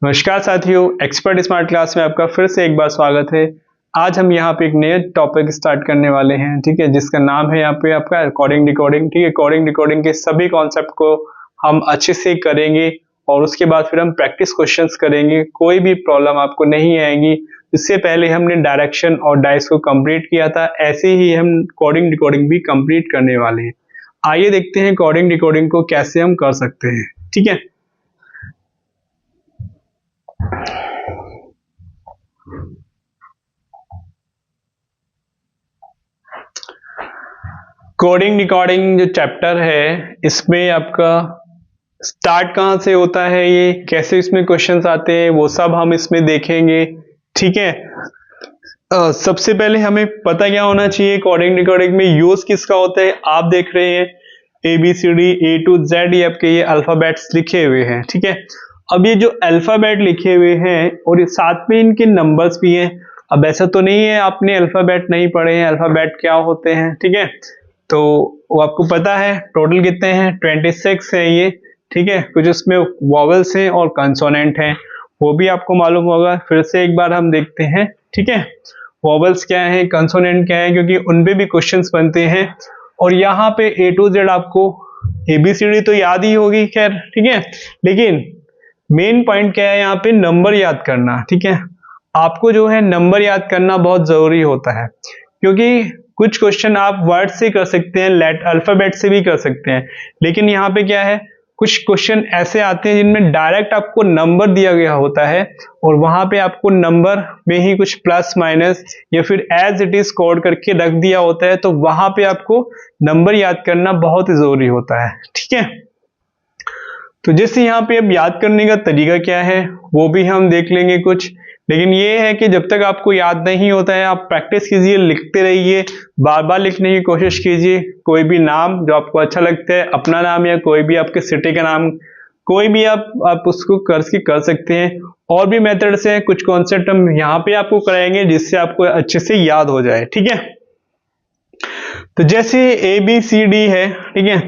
नमस्कार साथियों, expert smart class में आपका फिर से एक बार स्वागत है। आज हम यहाँ पे एक नया टॉपिक स्टार्ट करने वाले हैं, ठीक है, जिसका नाम है यहाँ पे आपका कोडिंग डिकोडिंग। ठीक है, कोडिंग डिकोडिंग के सभी कॉन्सेप्ट को हम अच्छे से करेंगे और उसके बाद फिर हम प्रैक्टिस क्वेश्चंस करेंगे। कोई भी प्रॉब्लम आपको नहीं आएगी। इससे पहले हमने डायरेक्शन और डाइस को कंप्लीट किया था, ऐसे ही हम कोडिंग डिकोडिंग भी कंप्लीट करने वाले हैं। आइए देखते हैं कोडिंग डिकोडिंग को कैसे हम कर सकते हैं। ठीक है, कोडिंग डिकोडिंग जो चैप्टर है, इसमें आपका स्टार्ट कहाँ से होता है, ये कैसे इसमें क्वेश्चंस आते हैं, वो सब हम इसमें देखेंगे। ठीक है, सबसे पहले हमें पता क्या होना चाहिए, कोडिंग डिकोडिंग में यूज किसका होता है। आप देख रहे हैं ABCD A to Z, ये आपके ये अल्फाबेट्स लिखे हुए हैं। ठीक है, अब ये जो अल्फाबेट लिखे हुए हैं और ये साथ में इनके नंबर्स भी हैं। अब ऐसा तो नहीं है आपने अल्फाबेट नहीं पढ़े हैं, अल्फाबेट क्या होते हैं। ठीक है, तो वो आपको पता है टोटल कितने हैं, 26 है ये। ठीक है, कुछ उसमें वॉवेल्स हैं और कंसोनेंट हैं, वो भी आपको मालूम होगा। फिर से एक बार हम देखते हैं। ठीक है, वॉवेल्स क्या है, कंसोनेंट क्या है, क्योंकि उन पे भी क्वेश्चंस बनते हैं। और यहाँ पे A to Z आपको ABCD तो याद ही होगी खैर। ठीक है, लेकिन मेन पॉइंट क्या है यहाँ पे, नंबर याद करना। ठीक है, आपको जो है नंबर याद करना बहुत जरूरी होता है, क्योंकि कुछ क्वेश्चन आप वर्ड से कर सकते हैं, अल्फाबेट से भी कर सकते हैं, लेकिन यहाँ पे क्या है, कुछ क्वेश्चन ऐसे आते हैं जिनमें डायरेक्ट आपको नंबर दिया गया होता है और वहां पे आपको नंबर में ही कुछ प्लस माइनस या फिर एज इट इज कोड करके रख दिया होता है, तो वहां पे आपको नंबर याद करना बहुत ही जरूरी होता है। ठीक है, तो जैसे यहाँ पे अब याद करने का तरीका क्या है वो भी हम देख लेंगे कुछ। लेकिन ये है कि जब तक आपको याद नहीं होता है, आप प्रैक्टिस कीजिए, लिखते रहिए, बार बार लिखने की कोशिश कीजिए। कोई भी नाम जो आपको अच्छा लगता है, अपना नाम या कोई भी आपके सिटी का नाम, कोई भी आप उसको कर सकते हैं। और भी मेथड्स हैं, कुछ कॉन्सेप्ट हम यहाँ पे आपको कराएंगे जिससे आपको अच्छे से याद हो जाए। ठीक है, तो जैसे ABCD है, ठीक है,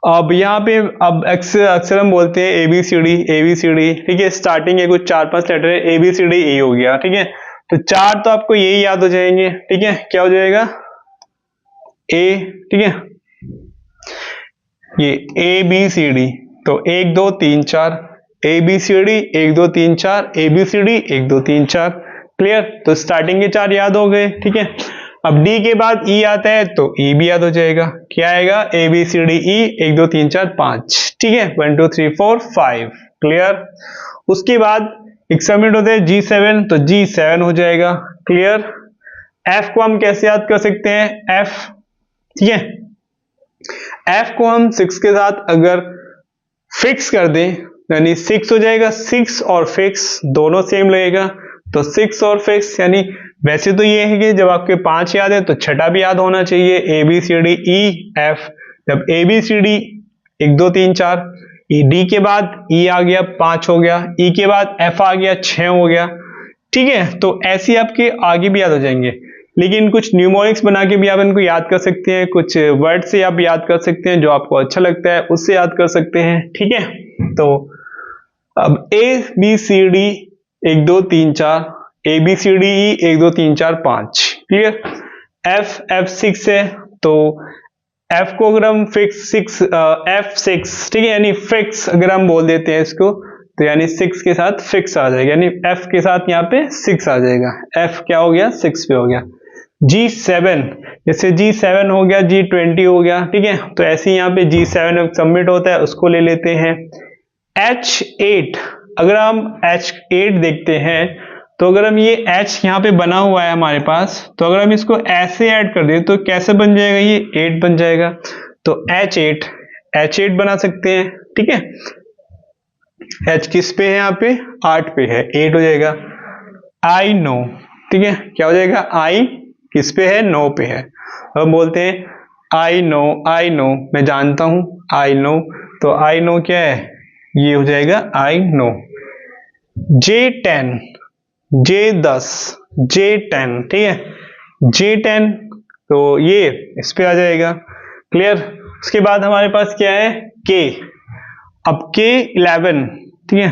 अब यहाँ पे अब अक्सर हम बोलते हैं ABCD। ठीक है, स्टार्टिंग है कुछ 4-5 लेटर है, ABCDE हो गया। ठीक है, तो चार तो आपको यही याद हो जाएंगे। ठीक है, क्या हो जाएगा, A। ठीक है, ये ABCD, तो 1 2 3 4 ABCD 1 2 3 4 ABCD 1 2 3 4। क्लियर, तो स्टार्टिंग के चार याद हो गए। ठीक है, अब D के बाद E आता है तो E भी याद हो जाएगा। क्या आएगा, ABCDE 1 2 3 4 5। ठीक है, 1 2 3 4 5। क्लियर, उसके बाद एक सबमिट होते हैं G7, तो G7 हो जाएगा। क्लियर, F को हम कैसे याद कर सकते हैं, F। ठीक है, F को हम 6 के साथ अगर फिक्स कर दें यानी 6 हो जाएगा। 6 और फिक्स दोनों सेम लगेगा, तो 6 और फिक्स यानी, वैसे तो ये है कि जब आपके 5 याद है तो छठा भी याद होना चाहिए, ABCDEF। जब ABCD 1 2 3 4, D के बाद E आ गया 5 हो गया, E के बाद F आ गया 6 हो गया। ठीक है, तो ऐसे आपके आगे भी याद हो जाएंगे। लेकिन कुछ न्यूमोनिक्स बना के भी आप इनको याद कर सकते हैं, कुछ वर्ड से आप याद कर सकते हैं, जो आपको अच्छा लगता है उससे याद कर सकते हैं। ठीक है, तो अब ABCD 1 2 3 4, ABCDE 1 2 3 4 5। क्लियर, F6 है, तो F को अगर हम फिक्स F6, ठीक है, यानी फिक्स अगर हम बोल देते हैं इसको, तो यानी 6 के साथ फिक्स आ जाएगा, यानी F के साथ यहाँ पे 6 आ जाएगा। F क्या हो गया, 6 पे हो गया। G7, जैसे G7 हो गया, G20 हो गया। ठीक है, तो ऐसे ही यहाँ पे G7 सबमिट होता है, उसको ले लेते हैं। H8, अगर हम H8 देखते हैं, तो अगर हम ये H यहाँ पे बना हुआ है हमारे पास, तो अगर हम इसको ऐसे ऐड कर दें तो कैसे बन जाएगा, ये 8 बन जाएगा। तो H8 बना सकते हैं। ठीक है, H किस पे है, यहाँ पे 8 पे है, 8 हो जाएगा। I know, ठीक है, क्या हो जाएगा, I किस पे है, 9 पे है। अब बोलते हैं I know, मैं जानता हूं, I know, तो I know क्या है, ये हो जाएगा I know। J10, J10, ठीक है, J10, तो ये इस पे आ जाएगा। क्लियर, उसके बाद हमारे पास क्या है, K। अब K11, ठीक है,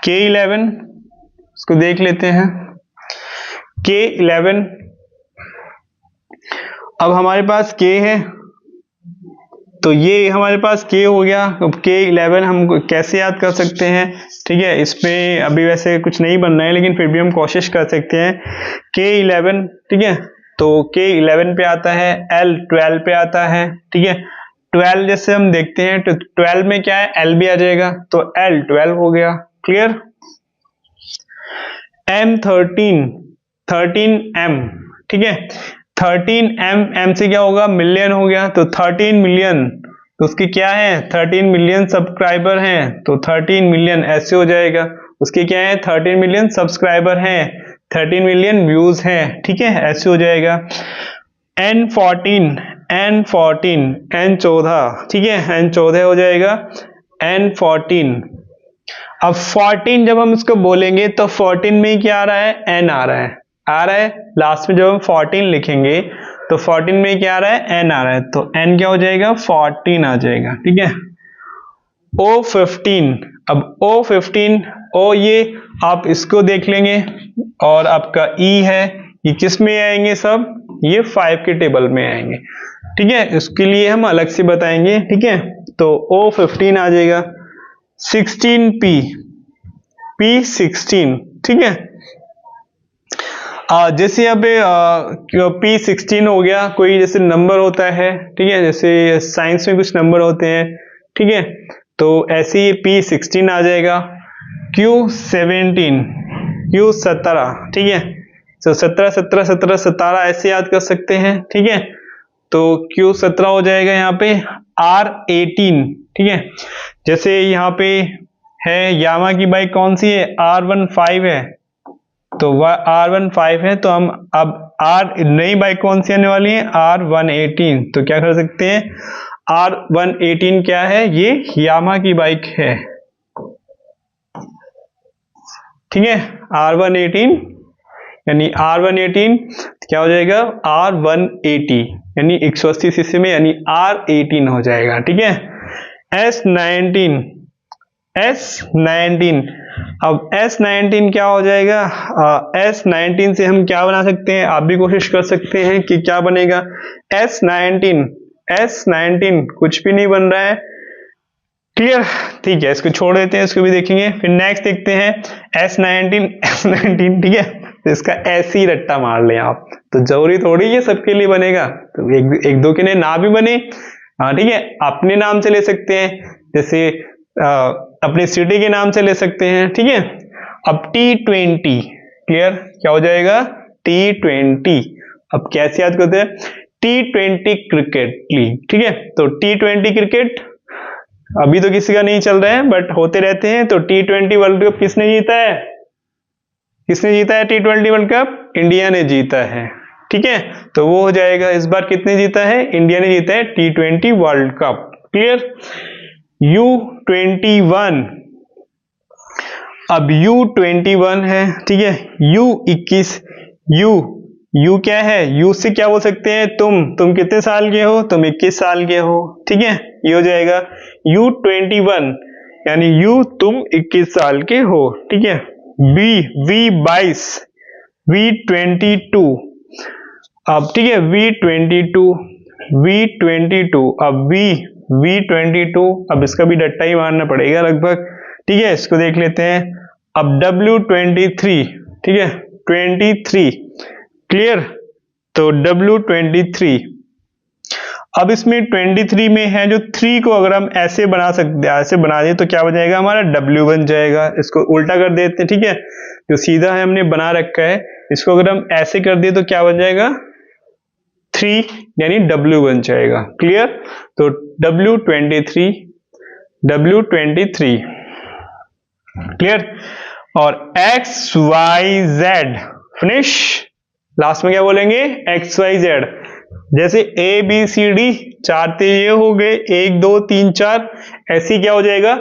K11 इसको देख लेते हैं। K11 अब हमारे पास K है तो ये हमारे पास K हो गया। अब K11 हम कैसे याद कर सकते हैं, ठीक है, इसमें अभी वैसे कुछ नहीं बन रहा है लेकिन फिर भी हम कोशिश कर सकते हैं। K11, ठीक है, तो K11 पे आता है, L12 पे आता है, ठीक है। 12 जैसे हम देखते हैं तो 12 में क्या है, L भी आ जाएगा तो L12 हो गया। क्लियर। M13, 13M, ठीक है, 13M, M से क्या होगा, मिलियन हो गया तो 13 मिलियन, तो उसकी क्या है, 13 मिलियन सब्सक्राइबर हैं तो 13 मिलियन ऐसे हो जाएगा। उसके क्या है, 13 मिलियन सब्सक्राइबर हैं, 13 मिलियन व्यूज हैं, ठीक है, ऐसे हो जाएगा। N14, N14, N14, ठीक है, N14 हो जाएगा, N14। अब 14 जब हम इसको बोलेंगे तो 14 में क्या आ रहा है, N आ रहा है लास्ट में। जब हम 14 लिखेंगे तो 14 में क्या आ रहा है, N आ रहा है, तो N क्या हो जाएगा, 14 आ जाएगा, ठीक है। O15, अब O15, O ये आप इसको देख लेंगे और आपका E है, ये किस में आएंगे सब, ये 5 के टेबल में आएंगे, ठीक है, इसके लिए हम अलग से बताएंगे, ठीक है। तो O15 आ जाएगा। 16P, P16, ठीक है। जैसे यहाँ पे P16 हो गया, कोई जैसे नंबर होता है, ठीक है, जैसे साइंस में कुछ नंबर होते हैं, ठीक है, तो ऐसे ही P16 आ जाएगा। Q17, Q17, ठीक है, तो 17, 17, 17, 17 ऐसे याद कर सकते हैं, ठीक है, तो Q17 हो जाएगा यहाँ पे। R18, ठीक है, जैसे यहाँ पे है यामा की बाइक कौन सी है, R15 है, तो वह R15 है, तो हम अब नई बाइक कौन सी आने वाली है, R118, तो क्या कर सकते हैं, R118 क्या है, ये यामा की बाइक है, ठीक है, R118 यानी R118 क्या हो जाएगा, R180 यानी 180 सीसी में, यानी R18 हो जाएगा, ठीक है। S19, S19, अब S19 क्या हो जाएगा, S19 से हम क्या बना सकते हैं, आप भी कोशिश कर सकते हैं कि क्या बनेगा। S19, S19 कुछ भी नहीं बन रहा है, क्लियर, ठीक है, इसको छोड़ देते हैं, इसको भी देखेंगे। फिर नेक्स्ट देखते हैं S19, S19, ठीक है, तो इसका ऐसे ही रट्टा मार लें आप, तो जरूरी थोड़ी ये सबके लिए बनेगा, तो एक दो के लिए ना भी बने, हाँ ठीक है, अपने नाम से ले सकते हैं, जैसे अपने सिटी के नाम से ले सकते हैं, ठीक है। अब T20, क्लियर, क्या हो जाएगा, T20, अब कैसे याद करते हैं, T20 क्रिकेट लीग, ठीक है, तो T20 क्रिकेट अभी तो किसी का नहीं चल रहा है बट होते रहते हैं। तो T20 वर्ल्ड कप किसने जीता है, किसने जीता है T20 वर्ल्ड कप, इंडिया ने जीता है, ठीक है, तो वो हो जाएगा, इस बार कितने जीता है, इंडिया ने जीता है T20 world cup, clear. U21, अब U21 है, ठीक है, U21, U क्या है, U से क्या बोल सकते हैं, तुम कितने साल के हो, तुम 21 साल के हो, ठीक है, ये हो जाएगा U21 यानी U तुम 21 साल के हो, ठीक है। V22, V22, अब ठीक है V22, अब V22, अब इसका भी डट्टा ही मारना पड़ेगा लगभग, ठीक है, इसको देख लेते हैं। अब W23, ठीक है, 23, क्लियर, तो W23, अब इसमें 23 में है जो 3 को अगर हम ऐसे बना सकते हैं, ऐसे बना दें तो क्या बन जाएगा, हमारा W बन जाएगा। इसको उल्टा कर देते हैं, ठीक है, जो सीधा है हमने बना रखा है, इसको अगर हम ऐसे कर दिए तो क्या बन जाएगा, 3 यानी W बन जाएगा, क्लियर। तो W23, क्लियर। और XYZ, फिनिश, लास्ट में क्या बोलेंगे, XYZ, जैसे ABCD 4 तो ये हो गए, 1 2 3 4, ऐसी क्या हो जाएगा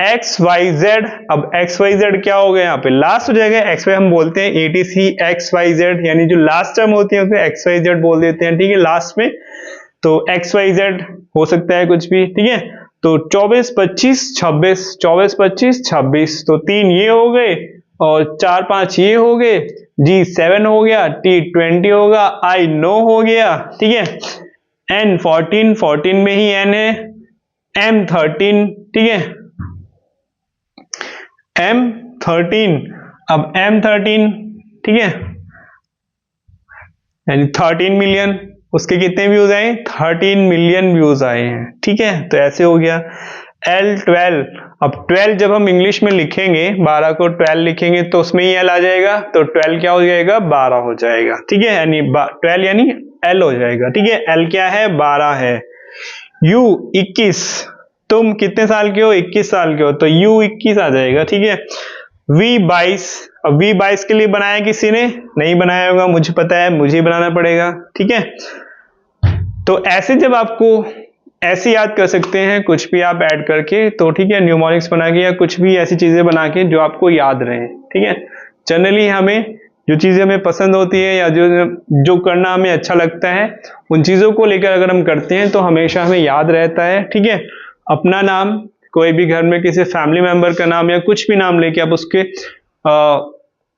XYZ। अब XYZ क्या हो गया, यहाँ पे लास्ट हो जाएगा, XY हम बोलते हैं ATC XYZ, यानी जो लास्ट टर्म होती है उसे XYZ बोल देते हैं, ठीक है, लास्ट में, तो XYZ हो सकता है कुछ भी, ठीक है। तो 24 25 26, 24 25 26, तो 3 ये हो गए और 4 5 ये हो गए, G 7 हो गया, T 20 होगा, I 9 हो गया, ठीक है। N 14, 14 में ही N है, M 13, ठीक है, M 13, अब M 13, ठीक है, यानी 13 मिलियन, उसके कितने व्यूज आए, 13 मिलियन व्यूज आए हैं, ठीक है। तो ऐसे हो गया। L 12, अब 12 जब हम इंग्लिश में लिखेंगे, 12 को 12 लिखेंगे तो उसमें ही L आ जाएगा, तो 12 क्या हो जाएगा, 12 हो जाएगा, ठीक है, यानी 12 यानी L हो जाएगा, ठीक है। L क्या है, 12 है। U 21, तुम कितने साल के हो, 21 साल के हो, तो U 21 आ जाएगा, ठीक है। V 22, अब V 22 के लिए बनाया किसी ने, नहीं बनाया होगा, मुझे पता है, मुझे बनाना पड़ेगा, ठीक है। तो ऐसे जब आपको ऐसे याद कर सकते हैं कुछ भी आप ऐड करके, तो ठीक है, न्यूमोनिक्स बना के या कुछ भी ऐसी चीजें बना के जो आपको याद रहे, ठीक है। जनरली हमें जो चीजें हमें पसंद होती है या जो करना हमें अच्छा लगता है, उन चीजों को लेकर अगर हम करते हैं तो हमेशा हमें याद रहता है, ठीक है। अपना नाम, कोई भी घर में किसी फैमिली मेंबर का नाम या कुछ भी नाम लेके आप उसके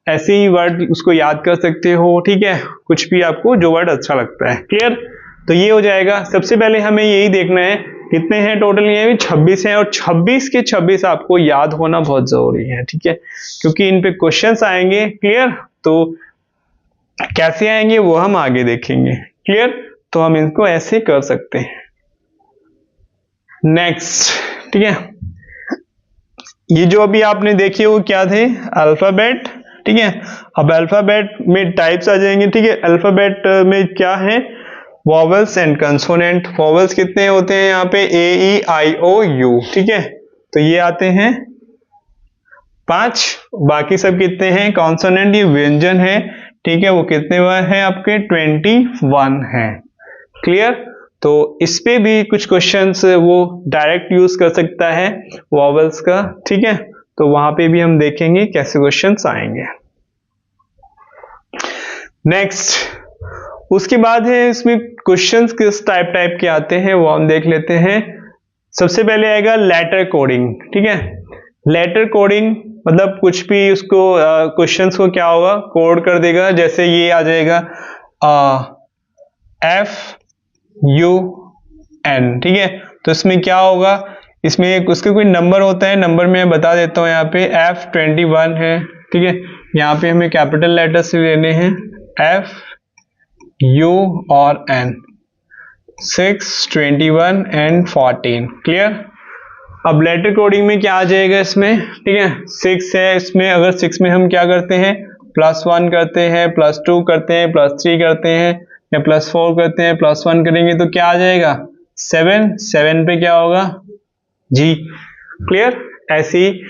ऐसे ही वर्ड उसको याद कर सकते हो, ठीक है, कुछ भी आपको जो वर्ड अच्छा लगता है, क्लियर। तो ये हो जाएगा। सबसे पहले हमें यही देखना है कितने हैं टोटल, ये भी 26 हैं, और 26 के 26 आपको याद होना बहुत जरूरी है, ठीक है, क्योंकि इन पे क्वेश्चंस आएंगे, क्लियर। तो कैसे आएंगे वो हम आगे देखेंगे, क्लियर। तो हम इनको ऐसे कर सकते हैं। नेक्स्ट, ठीक है, ये जो अभी आपने देखे वो क्या थे, अल्फाबेट, ठीक है। अब अल्फाबेट में टाइप्स आ जाएंगे, ठीक है। अल्फाबेट में क्या है, वॉवेल्स एंड कंसोनेंट। वॉवेल्स कितने होते हैं यहाँ पे, A-E-I-O-U, ठीक है, तो ये आते हैं 5। बाकी सब कितने हैं, कॉन्सोनेंट, ये व्यंजन है, ठीक है, वो कितने हैं आपके, 21 हैं, क्लियर। तो इस पे भी कुछ क्वेश्चंस वो डायरेक्ट यूज कर सकता है वॉवेल्स का, ठीक है। तो वहां पे भी हम देखेंगे कैसे क्वेश्चंस आएंगे। नेक्स्ट, उसके बाद है इसमें क्वेश्चंस किस टाइप के आते हैं वो हम देख लेते हैं। सबसे पहले आएगा लेटर कोडिंग, ठीक है। लेटर कोडिंग मतलब कुछ भी उसको क्वेश्चंस को क्या होगा, कोड कर देगा। जैसे ये आ जाएगा FUN, ठीक है। तो इसमें क्या होगा, इसमें उसके कोई नंबर होता है, नंबर मैं बता देता हूं, यहाँ पे F21 है, ठीक है। यहाँ पे हमें कैपिटल लेटर से लेने हैं, FU और N, 6, 21 एंड 14, क्लियर। अब लेटर कोडिंग में क्या आ जाएगा इसमें, ठीक है, 6 है, इसमें अगर 6 में हम क्या करते हैं, +1 करते हैं, +2 करते हैं, +3 करते हैं, या +4 करते हैं, +1 करेंगे तो क्या आ जाएगा, 7। 7 पे क्या होगा, G, क्लियर। ऐसे ही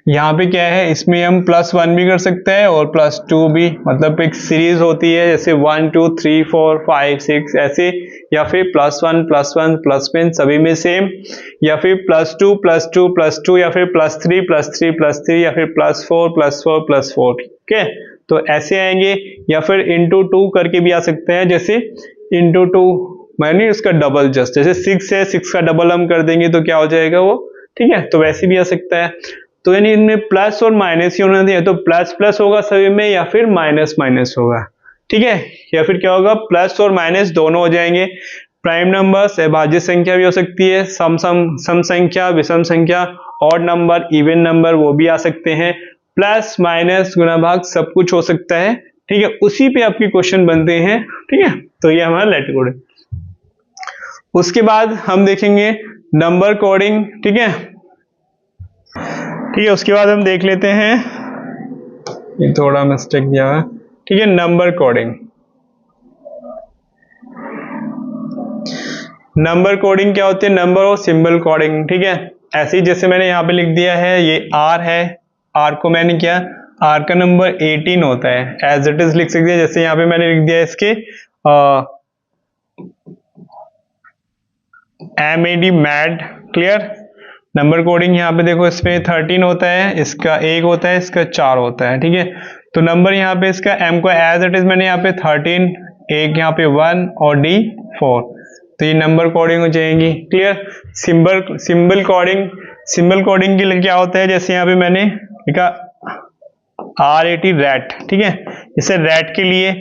यहाँ पे क्या है, इसमें हम +1 भी कर सकते हैं और +2 भी, मतलब एक सीरीज होती है जैसे 1 2 3 4 5 6 ऐसे, या फिर +1 +1 +1 सभी में सेम, या फिर +2 +2 +2, या फिर +3 +3 +3, या फिर +4 +4 +4, ठीक है। तो ऐसे आएंगे, या फिर इंटू 2 करके भी आ सकते हैं, जैसे इंटू 2 माने उसका डबल, जस्ट जैसे 6 है, 6 का डबल हम कर देंगे तो क्या हो जाएगा वो, ठीक है। तो वैसे भी आ सकता है। तो यानी इनमें प्लस और माइनस ही होना चाहिए, तो प्लस प्लस होगा सभी में, या फिर माइनस माइनस होगा, ठीक है। या फिर क्या होगा, प्लस और माइनस दोनों हो जाएंगे। प्राइम नंबर्स, अभाज्य संख्या भी हो सकती है, सम संख्या, विषम संख्या, ऑड नंबर, इवन नंबर, वो भी आ सकते हैं। प्लस माइनस गुणा भाग सब कुछ हो सकता है, ठीक है। उसी पे आपके क्वेश्चन बनते हैं, ठीक है। तो ये हमारा लेटर कोड है। उसके बाद हम देखेंगे नंबर कोडिंग, ठीक है, ठीक है। उसके बाद हम देख लेते हैं, ये थोड़ा मिस्टेक किया है, ठीक है, नंबर कोडिंग। नंबर कोडिंग क्या होती है, नंबर और सिंबल कोडिंग, ठीक है। ऐसे ही जैसे मैंने यहाँ पे लिख दिया है, ये R है, R को मैंने क्या, R का नंबर 18 होता है, एज इट इज लिख सकते हैं। जैसे यहाँ पे मैंने लिख दिया है इसके MAD, mad, clear. Number coding यहाँ पे देखो, इसमें 13 होता है, इसका 1 होता है, इसका 4 होता है, ठीक है। तो नंबर यहाँ पे इसका M को एज इट इज मैंने यहाँ पे 13, एक यहाँ पे 1 और D 4। तो ये नंबर कोडिंग हो जाएंगी। क्लियर। सिंबल कोडिंग के लिए क्या होता है, जैसे यहाँ पे मैंने लिखा RAT रैट, ठीक है। जैसे रैट के लिए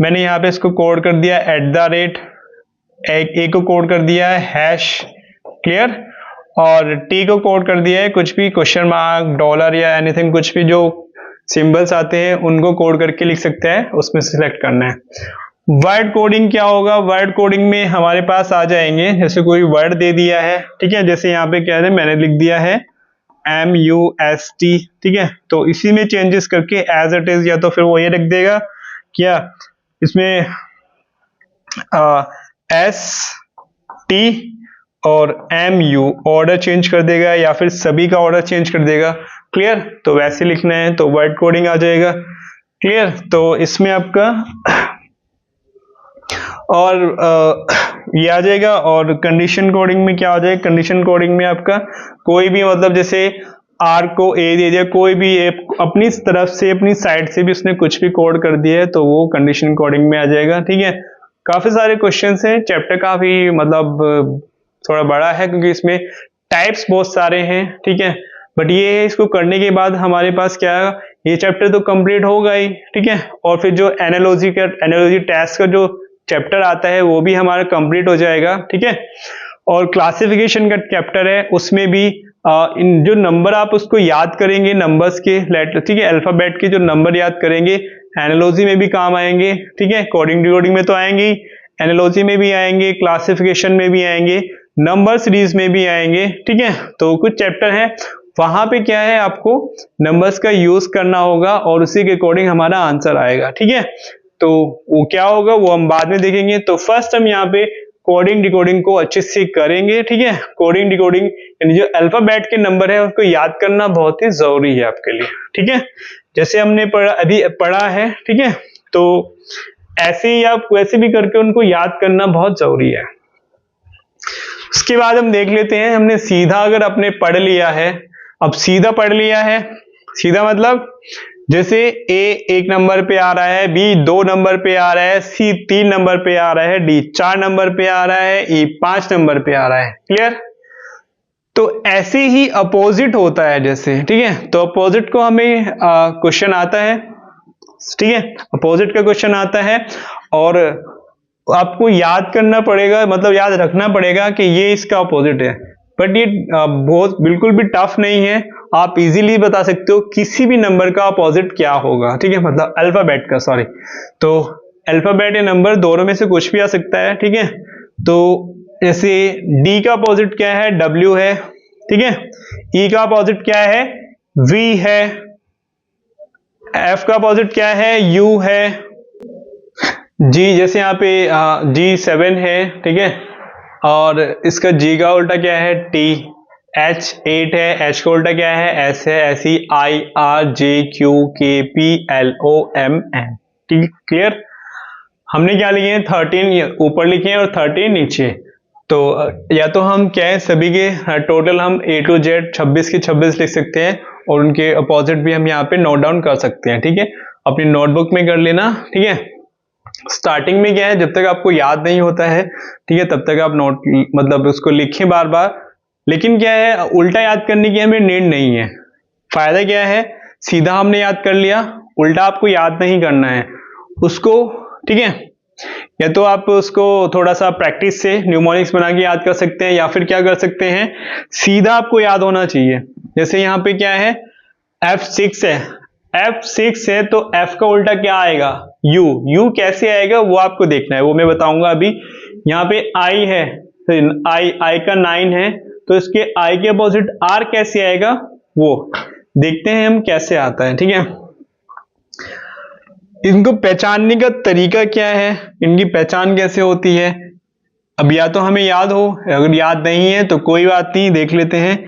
मैंने यहाँ पे इसको कोड कर दिया @ ए को कोड कर दिया है हैश। क्लियर। और टी को कोड कर दिया है कुछ भी क्वेश्चन मार्क, डॉलर या एनीथिंग, कुछ भी जो सिंबल्स आते हैं उनको कोड करके लिख सकते हैं, उसमें सिलेक्ट करना है। वर्ड कोडिंग क्या होगा, वर्ड कोडिंग में हमारे पास आ जाएंगे, जैसे कोई वर्ड दे दिया है, ठीक है, जैसे यहाँ पे क्या है मैंने लिख दिया है MUST, ठीक है, तो इसी में चेंजेस करके एज इट इज, या तो फिर वो ये रख देगा क्या इसमें ST और MU ऑर्डर चेंज कर देगा, या फिर सभी का ऑर्डर चेंज कर देगा। क्लियर। तो वैसे लिखना है तो वर्ड कोडिंग आ जाएगा। क्लियर। तो इसमें आपका और ये आ जाएगा। और कंडीशन कोडिंग में क्या आ जाएगा, कंडीशन कोडिंग में आपका कोई भी मतलब जैसे R को A दे दिया, कोई भी अपनी तरफ से अपनी साइड से भी उसने कुछ भी कोड कर दिया है तो वो कंडीशन कोडिंग में आ जाएगा। ठीक है। काफी सारे क्वेश्चंस हैं, चैप्टर काफी मतलब थोड़ा बड़ा है क्योंकि इसमें टाइप्स बहुत सारे हैं। ठीक है। बट ये है, इसको करने के बाद हमारे पास क्या है, ये चैप्टर तो कंप्लीट होगा ही। ठीक है। और फिर जो एनालॉजी टेस्ट का जो चैप्टर आता है वो भी हमारा कंप्लीट हो जाएगा। ठीक है। और क्लासिफिकेशन का चैप्टर है, उसमें भी इन जो नंबर आप उसको याद करेंगे, नंबर्स के लेटर, ठीक है, अल्फाबेट के जो नंबर याद करेंगे एनालॉजी में भी काम आएंगे। ठीक है। कोडिंग डिकोडिंग में तो आएंगे ही, एनालॉजी में भी आएंगे, क्लासिफिकेशन में भी आएंगे, नंबर सीरीज में भी आएंगे। ठीक है। तो कुछ चैप्टर है वहां पे क्या है, आपको नंबर्स का यूज करना होगा और उसी के अकॉर्डिंग हमारा आंसर आएगा। ठीक है। तो वो क्या होगा वो हम बाद में देखेंगे। तो फर्स्ट हम यहाँ पे कोडिंग डिकोडिंग को अच्छे से करेंगे। ठीक है। कोडिंग डिकोडिंग यानी जो अल्फाबेट के नंबर है उसको याद करना बहुत ही जरूरी है आपके लिए। ठीक है। जैसे हमने अभी पढ़ा है। ठीक है। तो ऐसे ही आप वैसे भी करके उनको याद करना बहुत जरूरी है। उसके बाद हम देख लेते हैं, हमने सीधा अगर अपने पढ़ लिया है, अब सीधा पढ़ लिया है, सीधा मतलब जैसे A 1 नंबर पे आ रहा है, B 2 नंबर पे आ रहा है, C 3 नंबर पे आ रहा है, D 4 नंबर पे आ रहा है, E 5 नंबर पे आ रहा है। क्लियर। तो ऐसे ही अपोजिट होता है जैसे। ठीक है। तो अपोजिट को हमें क्वेश्चन आता है। ठीक है। अपोजिट का क्वेश्चन आता है और आपको याद करना पड़ेगा, मतलब याद रखना पड़ेगा कि ये इसका अपोजिट है। बट ये बहुत बिल्कुल भी टफ नहीं है, आप इजीली बता सकते हो किसी भी नंबर का अपोजिट क्या होगा। ठीक है। मतलब अल्फाबेट का, सॉरी, तो अल्फाबेट या नंबर दोनों में से कुछ भी आ सकता है। ठीक है। तो जैसे D का अपोजिट क्या है, W है। ठीक है। E का अपोजिट क्या है, V है। F का अपोजिट क्या है, U है। G जैसे यहाँ पे G7 है। ठीक है। और इसका G का उल्टा क्या है, T। H 8 है, H का उल्टा क्या है, S है। ऐसी I R J Q K P L O M N। ठीक, क्लियर। हमने क्या लिखे हैं, 13 ऊपर लिखे हैं और 13 नीचे। तो या तो हम क्या है सभी के टोटल हम A to Z 26 के 26 लिख सकते हैं और उनके अपोजिट भी हम यहाँ पे नोट डाउन कर सकते हैं। ठीक है। अपनी नोटबुक में कर लेना। ठीक है। स्टार्टिंग में क्या है, जब तक आपको याद नहीं होता है, ठीक है, तब तक आप नोट मतलब उसको लिखें बार बार। लेकिन क्या है, उल्टा याद करने की हमें नीड नहीं है। फायदा क्या है, सीधा हमने याद कर लिया, उल्टा आपको याद नहीं करना है उसको। ठीक है। या तो आप उसको थोड़ा सा प्रैक्टिस से न्यूमोनिक्स बना के याद कर सकते हैं, या फिर क्या कर सकते हैं, सीधा आपको याद होना चाहिए। जैसे यहाँ पे क्या है, F6 है, F6 है तो F का उल्टा क्या आएगा, U कैसे आएगा वो आपको देखना है, वो मैं बताऊंगा अभी। यहाँ पे I है, I का 9 है तो इसके I के अपोजिट R कैसे आएगा वो देखते हैं हम कैसे आता है। ठीक है। इनको पहचानने का तरीका क्या है, इनकी पहचान कैसे होती है, अब या तो हमें याद हो, अगर याद नहीं है तो कोई बात नहीं, देख लेते हैं।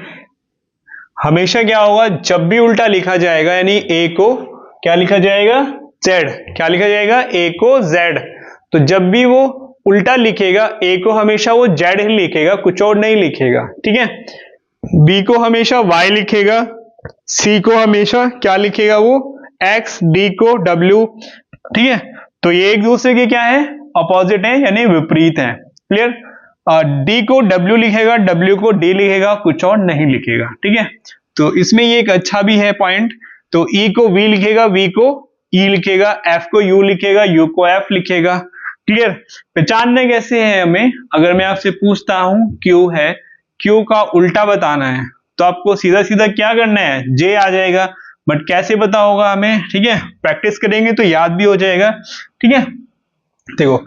हमेशा क्या होगा, जब भी उल्टा लिखा जाएगा यानी A को क्या लिखा जाएगा, Z। क्या लिखा जाएगा, A को Z। तो जब भी वो उल्टा लिखेगा A को हमेशा वो Z ही लिखेगा, कुछ और नहीं लिखेगा। ठीक है। B को हमेशा Y लिखेगा, C को हमेशा क्या लिखेगा वो X, D को W। ठीक है। तो ये एक दूसरे के क्या है, अपोजिट है यानी विपरीत है। क्लियर। डी को डब्ल्यू लिखेगा, डब्ल्यू को डी लिखेगा, कुछ और नहीं लिखेगा, ठीक है। तो इसमें ये एक अच्छा भी है पॉइंट। तो ई को वी लिखेगा, वी को ई लिखेगा, एफ को यू लिखेगा, यू को एफ लिखेगा। क्लियर। पहचानना कैसे है हमें, अगर मैं आपसे पूछता हूं क्यू है, क्यू का उल्टा बताना है, तो आपको सीधा सीधा क्या करना है, जे आ जाएगा। बट कैसे पता होगा हमें, ठीक है, प्रैक्टिस करेंगे तो याद भी हो जाएगा, ठीक है। देखो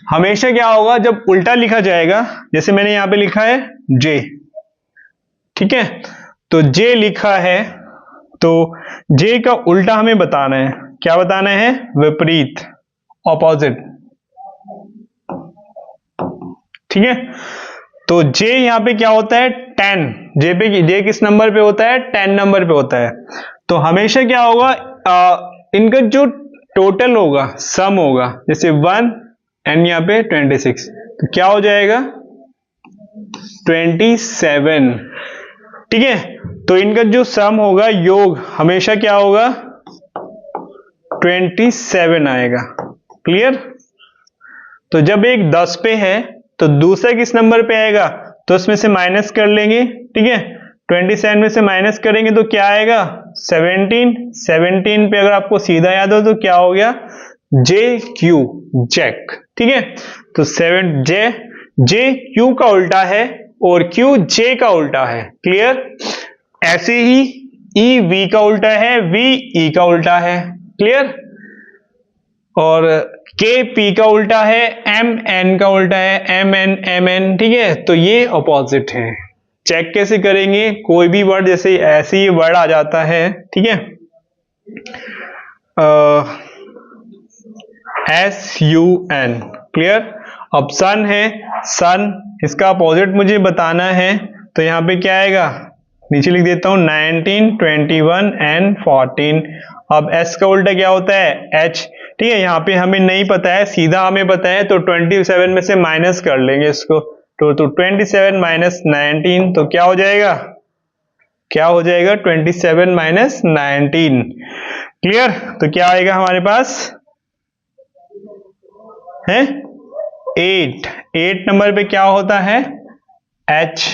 हमेशा क्या होगा जब उल्टा लिखा जाएगा, जैसे मैंने यहां पे लिखा है जे, ठीक है, तो जे लिखा है, तो जे का उल्टा हमें बताना है। क्या बताना है, विपरीत, ऑपोजिट, ठीक है। तो जे यहां पे क्या होता है 10, जे किस नंबर पे होता है, 10 नंबर पे होता है। तो हमेशा क्या होगा, इनका जो टोटल होगा, सम होगा, जैसे 1 एंड यहाँ पे 26, तो क्या हो जाएगा 27, ठीक है। तो इनका जो सम होगा, योग, हमेशा क्या होगा 27 आएगा। क्लियर। तो जब एक 10 पे है तो दूसरा किस नंबर पे आएगा, तो उसमें से माइनस कर लेंगे, ठीक है। 27 में से माइनस करेंगे तो क्या आएगा 17, 17 पे अगर आपको सीधा याद हो तो क्या हो गया, जे क्यू, जैक, ठीक है। तो 7 जे क्यू का उल्टा है और क्यू जे का उल्टा है। क्लियर। ऐसे ही ई वी का उल्टा है, वी ई का उल्टा है। क्लियर। और के पी का उल्टा है, एम एन का उल्टा है, एम एन एम एन, ठीक है। तो ये ऑपोजिट है। चेक कैसे करेंगे, कोई भी वर्ड जैसे ऐसे ही वर्ड आ जाता है, ठीक है, एस यू एन। क्लियर। अब सन है, सन, इसका अपोजिट मुझे बताना है, तो यहां पे क्या आएगा, नीचे लिख देता हूं 19, 21 एंड 14। अब एस का उल्टा क्या होता है, एच, ठीक है। यहाँ पे हमें नहीं पता है, सीधा हमें पता है, तो 27 में से माइनस कर लेंगे इसको, तो 27 माइनस 19, तो क्या हो जाएगा, क्या हो जाएगा 27 माइनस 19। क्लियर। तो क्या आएगा हमारे पास है 8 नंबर पे क्या होता है H।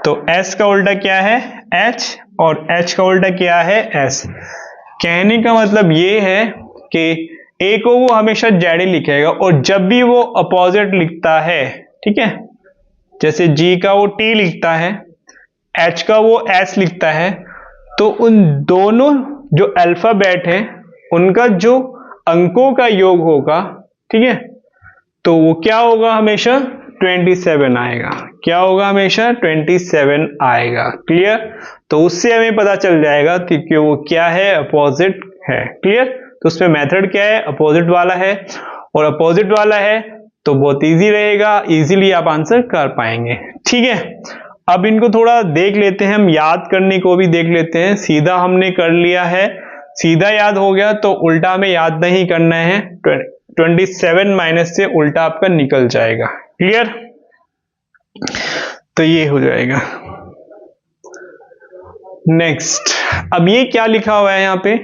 तो S का उल्टा क्या है H, और H का उल्टा क्या है S। कहने का मतलब ये है कि A को वो हमेशा Z ही लिखेगा, और जब भी वो अपोजिट लिखता है, ठीक है, जैसे G का वो T लिखता है, H का वो S लिखता है, तो उन दोनों जो अल्फाबेट है उनका जो अंकों का योग होगा, ठीक है, तो वो क्या होगा, हमेशा 27 आएगा। क्या होगा, हमेशा 27 आएगा। क्लियर। तो उससे हमें पता चल जाएगा कि वो क्या है, अपोजिट है। क्लियर। तो उसमें मेथड क्या है, अपोजिट वाला है, और अपोजिट वाला है तो बहुत इजी रहेगा, इजीली आप आंसर कर पाएंगे। ठीक है। अब इनको थोड़ा देख लेते हैं, हम याद करने को भी देख लेते हैं। सीधा हमने कर लिया है, सीधा याद हो गया, तो उल्टा हमें याद नहीं करना है, 27 माइनस से उल्टा आपका निकल जाएगा। क्लियर। तो ये हो जाएगा। नेक्स्ट, अब ये क्या लिखा हुआ है यहाँ पे,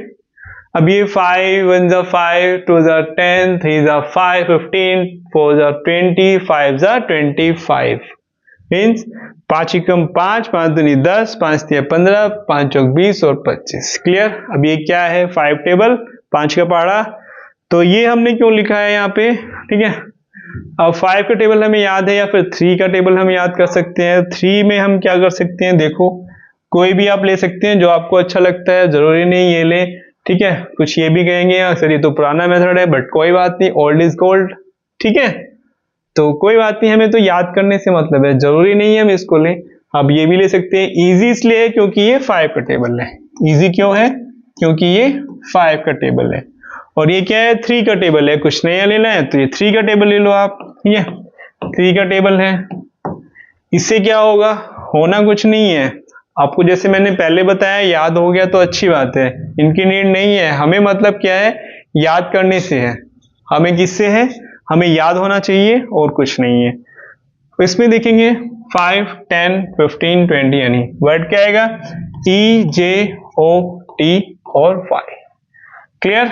अब ये 5 1 जा 5 2 जा 10 3 जा 5 15 4 जा 20 5 जा 25 मीन्स 5 एकम 5 5 दूनी 10 5 तिया 15 5 चौक 20 और 25। क्लियर। अब ये क्या है, 5 टेबल 5 का पहाड़ा, तो ये हमने क्यों लिखा है यहाँ पे, ठीक है। अब 5 का टेबल हमें याद है, या फिर 3 का टेबल हम याद कर सकते हैं। 3 में हम क्या कर सकते हैं, देखो कोई भी आप ले सकते हैं जो आपको अच्छा लगता है, जरूरी नहीं ये ले, ठीक है। कुछ ये भी कहेंगे सर ये तो पुराना मेथड है, बट कोई बात नहीं, ओल्ड इज गोल्ड, ठीक है। तो कोई बात नहीं, हमें तो याद करने से मतलब है, जरूरी नहीं है हम इसको लें। अब ये भी ले सकते हैं, इजी इसलिए है क्योंकि ये 5 का टेबल है। इजी क्यों है, क्योंकि ये 5 का टेबल है, और ये क्या है 3 का टेबल है। कुछ नया लेना है तो ये 3 का टेबल ले लो आप, ठीक है, 3 का टेबल है। इससे क्या होगा, होना कुछ नहीं है, आपको जैसे मैंने पहले बताया याद हो गया तो अच्छी बात है, इनकी नीड नहीं है। हमें मतलब क्या है, याद करने से है, हमें किससे है, हमें याद होना चाहिए और कुछ नहीं है। तो इसमें देखेंगे 5 10 15 20 यानी वर्ड क्या आएगा, EJOT और 5। क्लियर।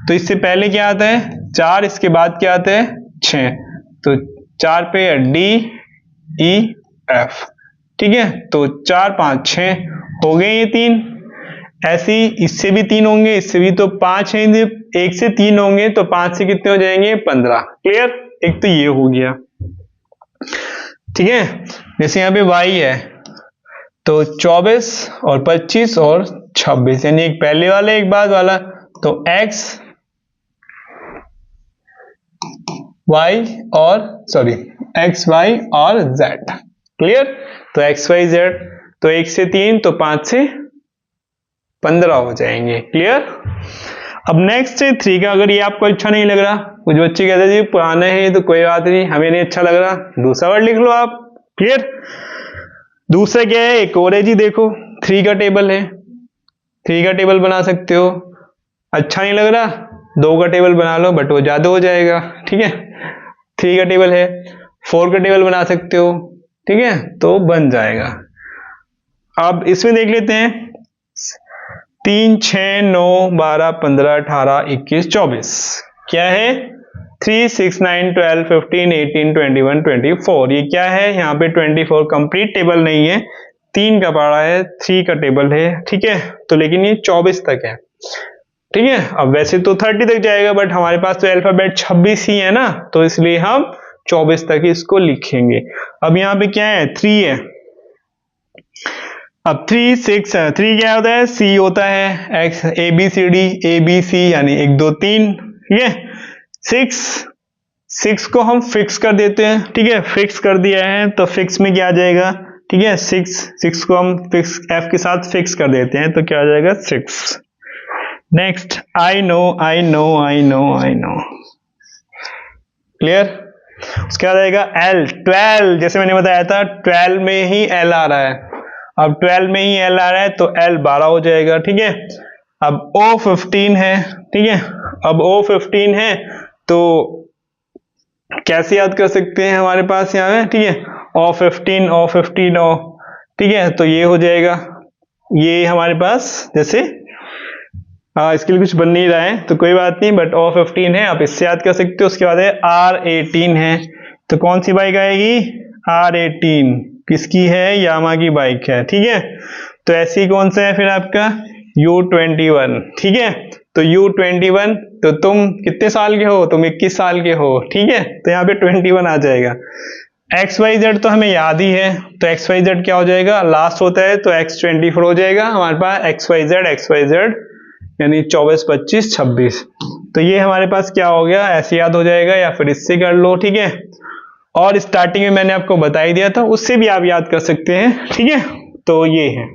तो इससे पहले क्या आता है 4, इसके बाद क्या आता है 6, तो 4 पे D ई एफ, ठीक है। तो 4 5 6 हो गए ये 3, ऐसे ही इससे भी 3 होंगे, इससे भी, तो 5 है, 1 से 3 होंगे तो 5 से कितने हो जाएंगे 15। क्लियर, एक तो ये हो गया, ठीक है। जैसे यहाँ पे y है तो 24 और 25 और 26, यानी एक पहले वाला एक बाद वाला, तो x y और x y और z। क्लियर, तो x y z, तो 1 से 3 तो 5 से 15 हो जाएंगे। क्लियर। अब नेक्स्ट है 3 का। अगर ये आपको अच्छा नहीं लग रहा, कुछ बच्चे कहते हैं जी पुराना है तो कोई बात नहीं, हमें नहीं अच्छा लग रहा, दूसरा वर्ड लिख लो आप। क्लियर। दूसरा क्या है, एक और है जी, देखो 3 का टेबल है, 3 का टेबल बना सकते हो। अच्छा नहीं लग रहा, 2 का टेबल बना लो, बट वो ज्यादा हो जाएगा, ठीक है। 3 का टेबल है, 4 का टेबल बना सकते हो, ठीक है, तो बन जाएगा। अब इसमें देख लेते हैं 3 6 9 12 15 18 21 24 क्या है, 3 6 9 12 15 18 21 24। ये क्या है, यहाँ पे 24 कंप्लीट टेबल नहीं है, 3 का पड़ा है, 3 का टेबल है, ठीक है। तो लेकिन ये 24 तक है, ठीक है। अब वैसे तो 30 तक जाएगा, बट हमारे पास तो अल्फाबेट 26 ही है ना, तो इसलिए हम 24 तक इसको लिखेंगे। अब यहाँ पे क्या है, 3 है। अब 3 6 है, 3 क्या होता है, C होता है, X A B C D A B C यानी 1 2 3, ठीक है। 6 को हम फिक्स कर देते हैं, ठीक है, फिक्स कर दिया है तो फिक्स में क्या आ जाएगा, ठीक है। 6 को हम फिक्स F के साथ फिक्स कर देते हैं तो क्या आ जाएगा 6। Next I know। क्लियर। उसके बाद आएगा L 12, जैसे मैंने बताया था 12 में ही L आ रहा है, अब 12 में ही L आ रहा है तो L 12 हो जाएगा, ठीक है। अब O 15 है, ठीक है, अब O 15 है तो कैसे याद कर सकते हैं, हमारे पास यहाँ है, ठीक है, O 15 ठीक है, तो ये हो जाएगा, ये हमारे पास जैसे इसके लिए कुछ बन नहीं रहा है तो कोई बात नहीं, बट O 15 है, आप इससे याद कर सकते हो। उसके बाद है R 18 है, तो कौन सी बाइक आएगी, R 18 किसकी है, यामा की बाइक है, ठीक है। तो ऐसे ही कौन सा है फिर आपका U 21, ठीक है। तो U 21, तो तुम कितने साल के हो, तुम 21 साल के हो, ठीक है, तो यहाँ पे 21 आ जाएगा। XYZ तो हमें याद ही है, तो XYZ क्या हो जाएगा, लास्ट होता है तो X 24 हो जाएगा हमारे पास, XYZ यानी 24 25 26। तो ये हमारे पास क्या हो गया, ऐसे याद हो जाएगा या फिर इससे कर लो, ठीक है। और स्टार्टिंग में मैंने आपको बता ही दिया था, उससे भी आप याद कर सकते हैं, ठीक है। तो ये है।